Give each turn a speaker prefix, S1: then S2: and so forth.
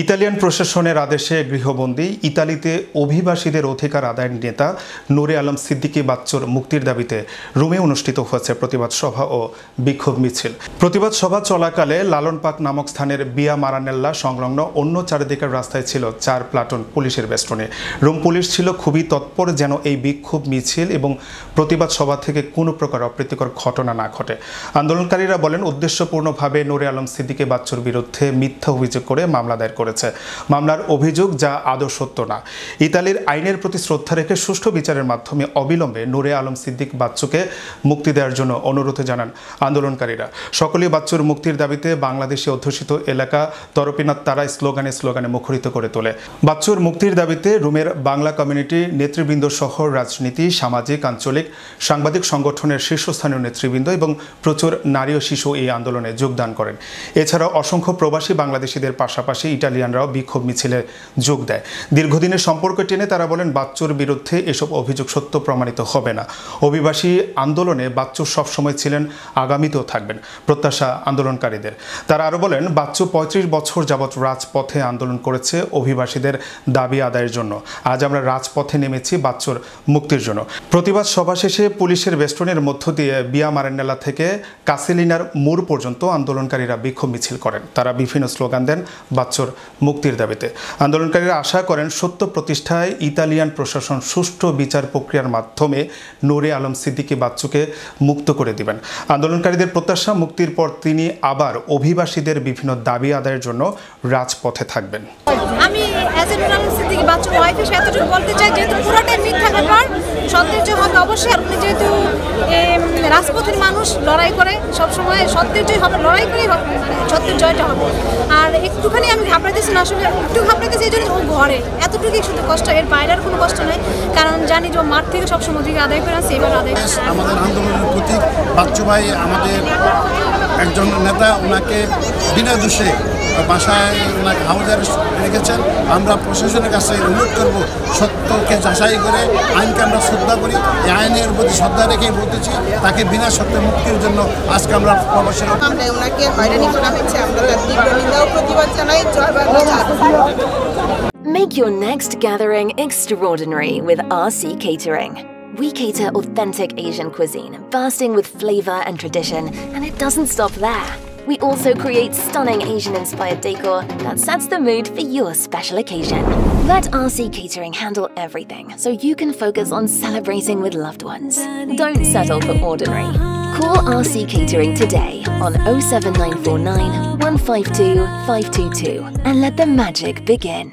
S1: Italian প্রশাসনের আদেশে গৃহবন্দী ইতালিতে অভিবাসীদের অধিকার আদায়ের নেতা নূরে আলম সিদ্দিকী বাচ্চুর মুক্তির দাবিতে রোমে অনুষ্ঠিত হয়েছে প্রতিবাদ সভা ও বিক্ষোভ মিছিল। প্রতিবাদ সভা চলাকালে লালন পাক নামক স্থানের বিয়া মারানেল্লা সংলগ্ন অন্য চারিদিকের রাস্তায় ছিল 4 প্লাটুন পুলিশের বেষ্টনী। রোম পুলিশ ছিল খুবই তৎপর যেন এই বিক্ষোভ মিছিল এবং প্রতিবাদ সভা থেকে কোনো প্রকার অপ্রীতিকর ঘটনা না ঘটে। আন্দোলনকারীরা বলেন, উদ্দেশ্যপূর্ণভাবে নূরে আলম সিদ্দিকী বাচ্চুর বিরুদ্ধে মিথ্যা অভিযোগ করে মামলা দায়ের করেছে। মামলার অভিযোগ যা আদৌ সত্য না। ইতালির আইনের প্রতি শ্রদ্ধা রেখে সুষ্ঠু বিচারের মাধ্যমে অবিলম্বে নূরে আলম সিদ্দিক বাচ্চুকে মুক্তি দেওয়ার জন্য অনুরোধ জানান আন্দোলনকারীরা। সকলেই বাচ্চুর মুক্তির দাবিতে বাংলাদেশে অধ্যুষিত এলাকা তরপিনাত তারা স্লোগানে মুখরিত করে তোলে। বাচ্চুর মুক্তির দাবিতে রোমের বাংলা কমিউনিটি নেতৃবৃন্দ সহ রাজনীতি, সামাজিক, আঞ্চলিক, সাংবাদিক সংগঠনের শীর্ষস্থানীয় নেতৃবৃন্দ এবং প্রচুর নারী ও শিশু এই আন্দোলনে যোগদান করেন। এছাড়াও অসংখ্য প্রবাসী বাংলাদেশিদের পাশাপাশি ইটালিয়ানরাও বিক্ষোভ মিছিলে যোগ দেয়। দীর্ঘদিনের সম্পর্ক টেনে তারা বলেন, বাচ্চুর বিরুদ্ধে এসব অভিযোগ সত্য প্রমাণিত হবে না। অভিবাসী আন্দোলনে বাচ্চু সবসময় ছিলেন, আগামীতেও থাকবেন, প্রত্যাশা আন্দোলনকারীদের। তারা আরও বলেন, বাচ্চু 35 বছর যাবৎ রাজপথে আন্দোলন করেছে অভিবাসীদের দাবি আদায়ের জন্য। আজ আমরা রাজপথে নেমেছি বাচ্চুর মুক্তির জন্য। প্রতিবাদ সভা শেষে পুলিশের বেষ্টনীর মধ্য দিয়ে বিয়া মারেন্নেলা থেকে কাসেলিনার মোড় পর্যন্ত আন্দোলনকারীরা বিক্ষোভ মিছিল করেন। তারা বিভিন্ন স্লোগান দেন বাচ্চুর মুক্তির দাবিতে। আন্দোলনকারীরা আশা করেন, সত্য প্রতিষ্ঠায় ইতালিয়ান প্রশাসন সুষ্ঠু বিচার প্রক্রিয়ার মাধ্যমে নূরে আলম সিদ্দিকী বাচ্চুকে মুক্ত করে দিবেন। আন্দোলনকারীদের প্রত্যাশা, মুক্তির পর তিনি আবার অভিবাসীদের বিভিন্ন দাবি আদায়ের জন্য রাজপথে থাকবেন।
S2: আমি নূরে আলম সিদ্দিকী বাচ্চুর ওয়াইফ হিসেবে এতটুকু বলতে চাই, যেহেতু পুরোটাই মিথ্যা ব্যাপার, সত্যের হবে অবশ্যই। আর উনি যেহেতু রাজপথের মানুষ লড়াই করে, সবসময় সত্যের জয় হবে, লড়াই করেই সত্যের জয়টা হবে। আর একটুখানি আমি ঘাবড়াইতেছি না, আসলে একটু ঘাবড়াইতেছি এই জন্য ও ঘরে এতটুকুই শুধু কষ্ট, এর বাইরে আর কোনো কষ্ট নেই। কারণ জানি যে মাঠ থেকে সবসময় অধিকার আদায় করে আসছে, এবার আদায়
S3: আমাদের আন্দোলনের প্রতীক বাচ্চু ভাই আমাদের একজন নেতা, ওনাকে বিনা দোষে বাসায় ওনাকে হাউস অ্যারেস্ট রেখেছেন। আমরা প্রশাসনের কাছে অনুরোধ করব, সত্যকে যাচাই করে আইনকে আমরা শ্রদ্ধা করি। এই আইনের প্রতি শ্রদ্ধা রেখেই বলতেছি, তাকে বিনা সত্যে মুক্তির জন্য আজকে আমরা প্রবাসের
S4: ওনাকে হয়রানি করা হয়েছে, আমরা তার তীব্র নিন্দা ও প্রতিবাদ জানাই। জয় Bangla.
S5: Make your next gathering extraordinary with RC Catering. We cater authentic Asian cuisine, bursting with flavor and tradition, and it doesn't stop there. We also create stunning Asian-inspired decor that sets the mood for your special occasion. Let RC Catering handle everything so you can focus on celebrating with loved ones. Don't settle for ordinary. Call RC Catering today on 07949 152 522 and let the magic begin.